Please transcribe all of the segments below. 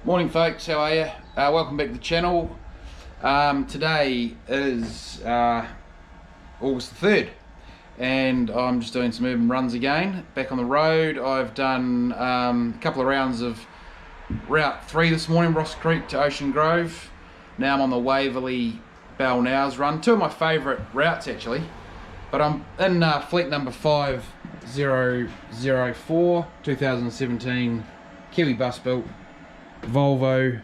Morning folks, how are you? Welcome back to the channel. Today is August the 3rd and I'm just doing some urban runs again, back on the road. I've done a couple of rounds of Route 3 this morning, Ross Creek to Ocean Grove. Now I'm on the Waverley Balnow's run, two of my favourite routes actually, but I'm in fleet number 5004, 2017 Kiwi bus built Volvo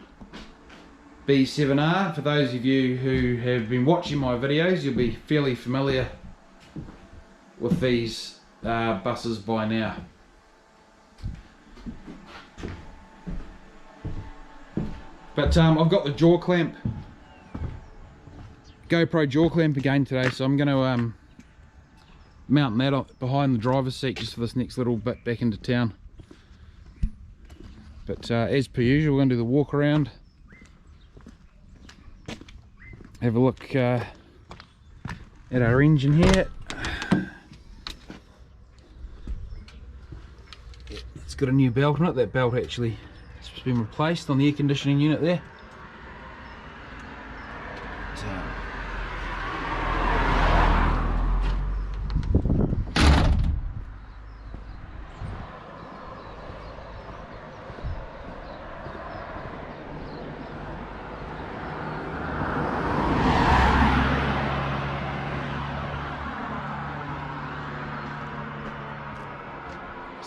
B7R. For those of you who have been watching my videos, you'll be fairly familiar with these buses by now. But I've got the jaw clamp, GoPro jaw clamp again today, so I'm going to mount that behind the driver's seat just for this next little bit back into town. But as per usual, we're going to do the walk around, have a look at our engine here. It's got a new belt on it. That belt actually has been replaced on the air conditioning unit there.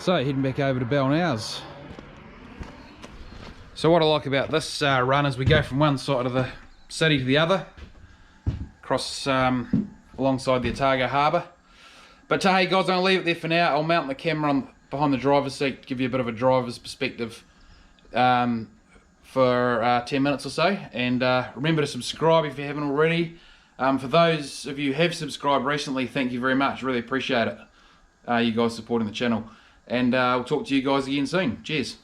So heading back over to Balnow's. So what I like about this run is we go from one side of the city to the other, across alongside the Tauranga harbour. But hey guys, I'm going to leave it there for now. I'll mount the camera behind the driver's seat, give you a bit of a driver's perspective for 10 minutes or so. And remember to subscribe if you haven't already. For those of you who have subscribed recently, thank you very much, really appreciate it, you guys supporting the channel. And we'll talk to you guys again soon. Cheers.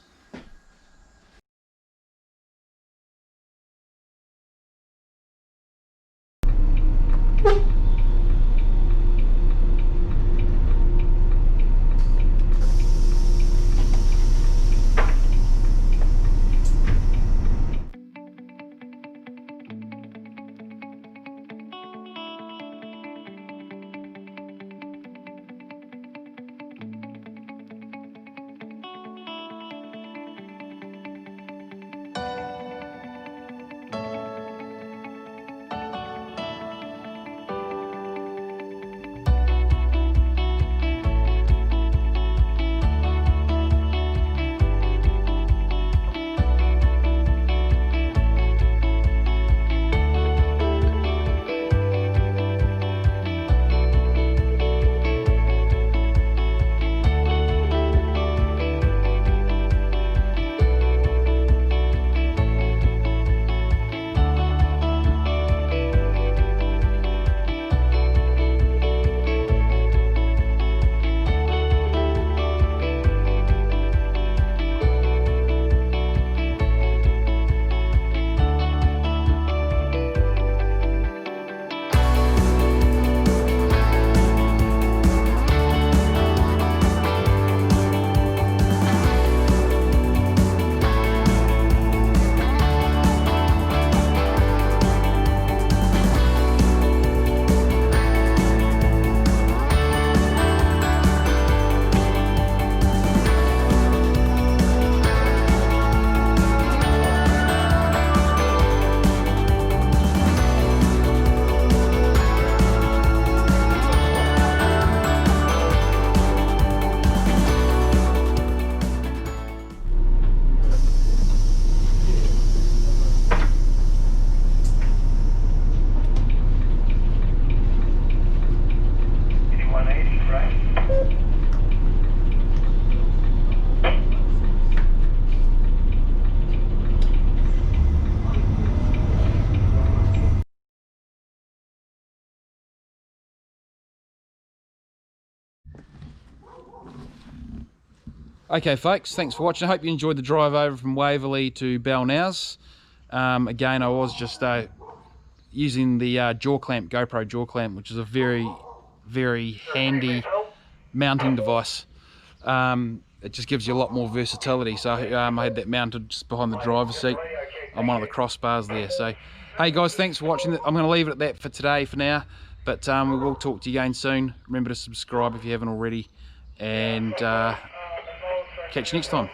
Okay folks, thanks for watching. I hope you enjoyed the drive over from Waverley to Balnow's. Again, I was just using the jaw clamp, GoPro jaw clamp, which is a very, very handy mounting device. it just gives you a lot more versatility. So I had that mounted just behind the driver's seat on one of the crossbars there. So hey guys, thanks for watching. I'm going to leave it at that for today for now, but we will talk to you again soon. Remember to subscribe if you haven't already, and catch you next time.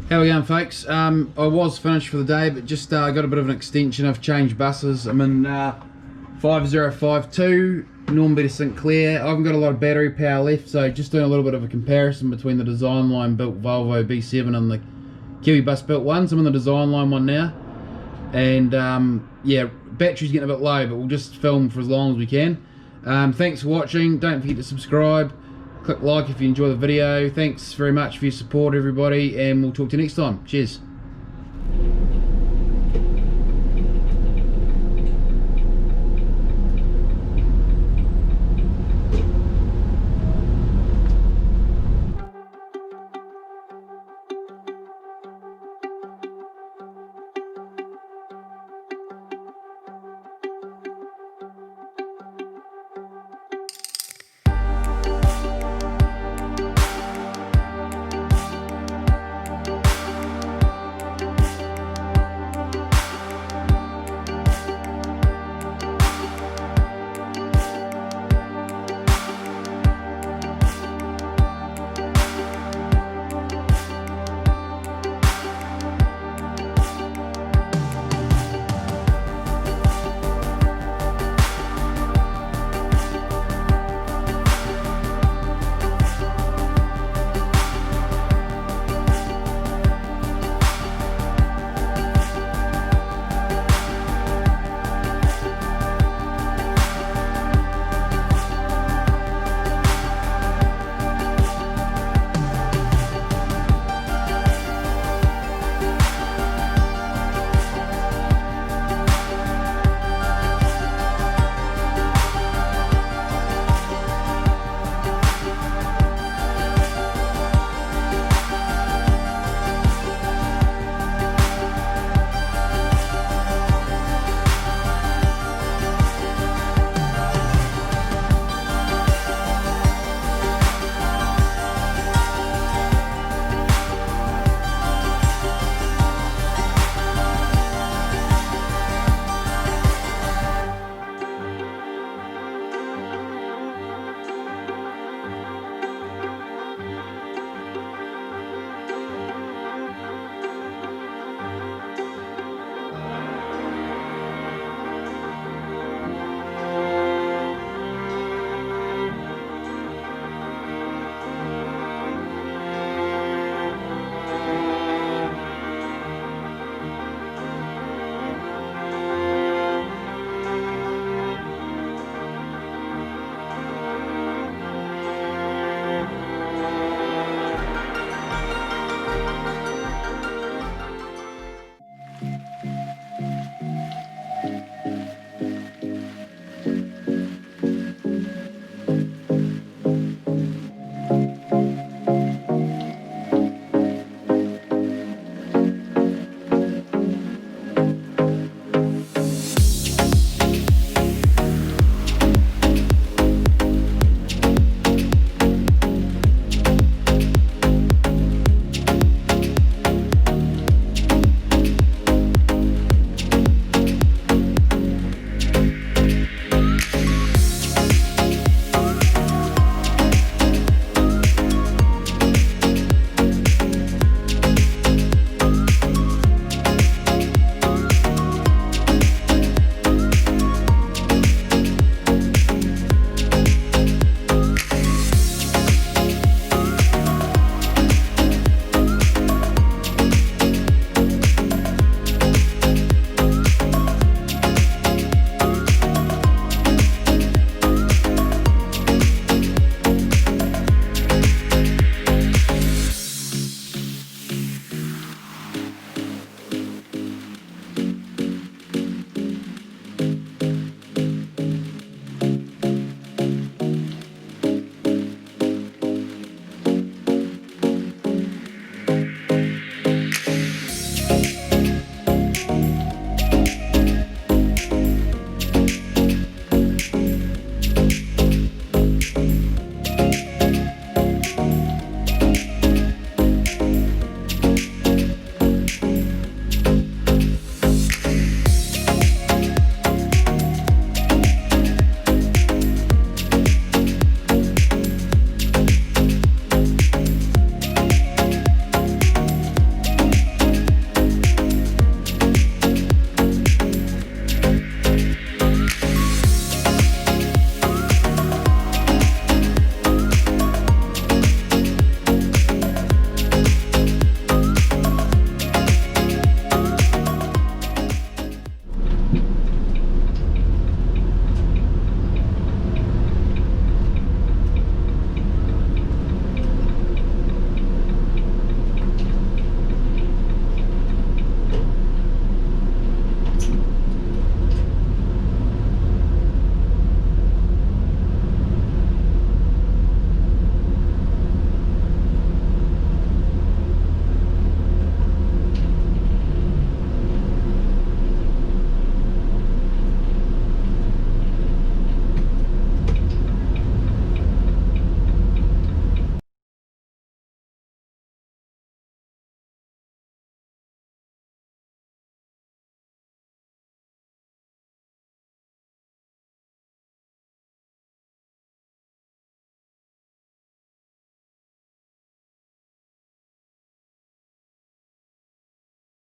How we going, folks? I was finished for the day, but just got a bit of an extension. I've changed buses. I'm in 5052 Normanby to St Clair. I haven't got a lot of battery power left, so just doing a little bit of a comparison between the Designeline built Volvo B7 and the Kiwi bus built ones. I'm in the Designeline one now, and yeah, battery's getting a bit low, but we'll just film for as long as we can. Thanks for watching. Don't forget to subscribe. Click like if you enjoy the video. Thanks very much for your support, everybody, and we'll talk to you next time. Cheers.